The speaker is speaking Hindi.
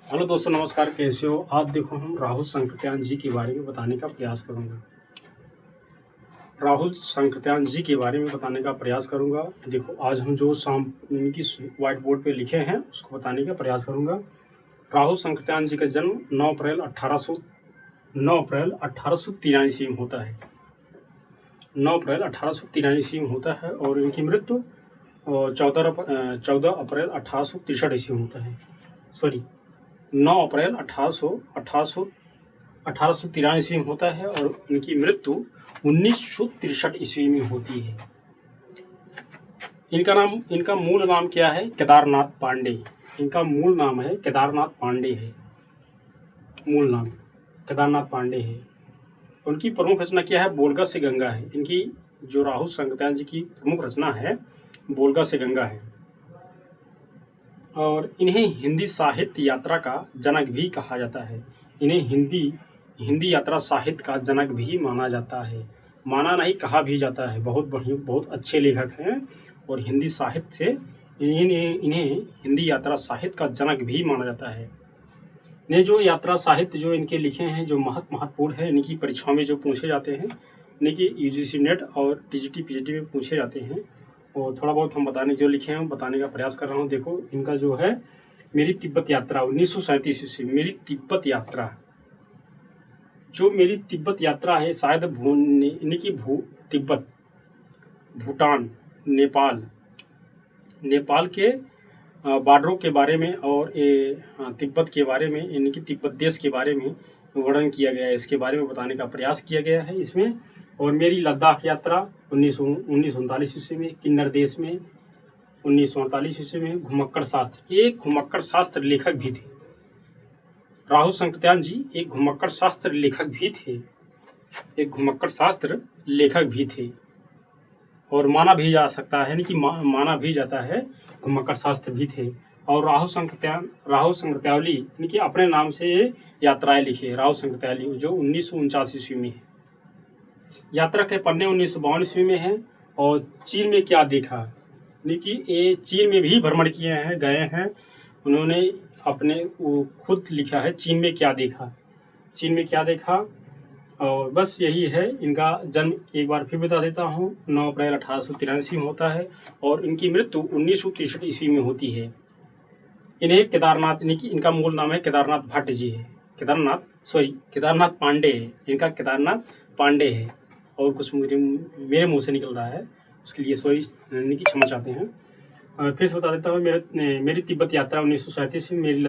हेलो दोस्तों, नमस्कार। कैसे हो आप? देखो, हम राहुल संकृत्यान जी के बारे में बताने का प्रयास करूंगा। राहुल संकृत्यान जी के बारे में बताने का प्रयास करूंगा। देखो, आज हम जो इनकी व्हाइट बोर्ड पे लिखे हैं उसको बताने का प्रयास करूंगा। राहुल संकृत्यान जी का जन्म 9 अप्रैल 1893 ईस्वी में होता है। 9 अप्रैल 1893 ईस्वी में होता है और इनकी मृत्यु 14 अप्रैल 1863 ईस्वी में होता है। सॉरी, 9 अप्रैल 1893 ईस्वी में होता है और इनकी मृत्यु 1963 ईस्वी में होती है। इनका मूल नाम क्या है? केदारनाथ पांडे। इनका मूल नाम है केदारनाथ पांडे है। मूल नाम केदारनाथ पांडे है। उनकी प्रमुख रचना क्या है? बोलगा से गंगा है। इनकी जो राहुल संकृत्यान जी की प्रमुख रचना है बोलगा से गंगा है। और इन्हें हिंदी साहित्य यात्रा का जनक भी कहा जाता है। इन्हें हिंदी यात्रा साहित्य का जनक भी माना जाता है। माना नहीं, कहा भी जाता है। बहुत बढ़िया, बहुत अच्छे लेखक हैं और हिंदी साहित्य से इन्हें हिंदी यात्रा साहित्य का जनक भी माना जाता है। इन्हें जो यात्रा साहित्य जो इनके लिखे हैं, जो महत्वपूर्ण है, इनकी परीक्षाओं में जो पूछे जाते हैं, इनकी यूजीसी नेट और टीजीटी पीजीटी में पूछे जाते हैं और थोड़ा बहुत हम जो लिखे हैं बताने का प्रयास कर रहा हूँ। देखो, इनका जो है मेरी तिब्बत यात्रा 1937 ईस्वी, मेरी तिब्बत यात्रा, जो मेरी तिब्बत यात्रा है, शायद इनकी तिब्बत, भूटान, नेपाल के बॉर्डरों के बारे में और तिब्बत के बारे में, इनकी तिब्बत देश के बारे में वर्णन किया गया है। इसके बारे में बताने का प्रयास किया गया है इसमें। और मेरी लद्दाख यात्रा 1939 ईस्वी में, किन्नर देश में 1948 ईस्वी में। घुमक्कड़ शास्त्र, एक घुमक्कड़ शास्त्र लेखक भी थे। राहुल संकृत्यान जी एक घुमक्कड़ शास्त्र लेखक भी थे। एक घुमक्कड़ शास्त्र लेखक भी थे और माना भी जा सकता है, कि माना भी जाता है, घुमक्कड़ शास्त्र भी थे। और राहुल संकृत्यावली इनके अपने नाम से ये यात्राएं लिखी है। राहुल संकृत्यावली जो 1949 ईस्वी में है। यात्रा के पन्ने 1952 ईस्वी में है। और चीन में क्या देखा, कि ये चीन में भी भ्रमण किए हैं, गए हैं। उन्होंने अपने खुद लिखा है, चीन में क्या देखा, चीन में क्या देखा। और बस यही है। इनका जन्म एक बार फिर बता देता हूँ, 9 अप्रैल 1883 में होता है और इनकी मृत्यु 1963 ईस्वी में होती है। इन्हें केदारनाथ, इनका मूल नाम है केदारनाथ भट्ट जी है। केदारनाथ पांडे है। इनका केदारनाथ पांडे है। और कुछ मेरे मुंह से निकल रहा है, उसके लिए सॉरी, क्षमा चाहते हैं। फिर से बता देता हूँ, मेरी तिब्बत यात्रा 1937 में, मेरी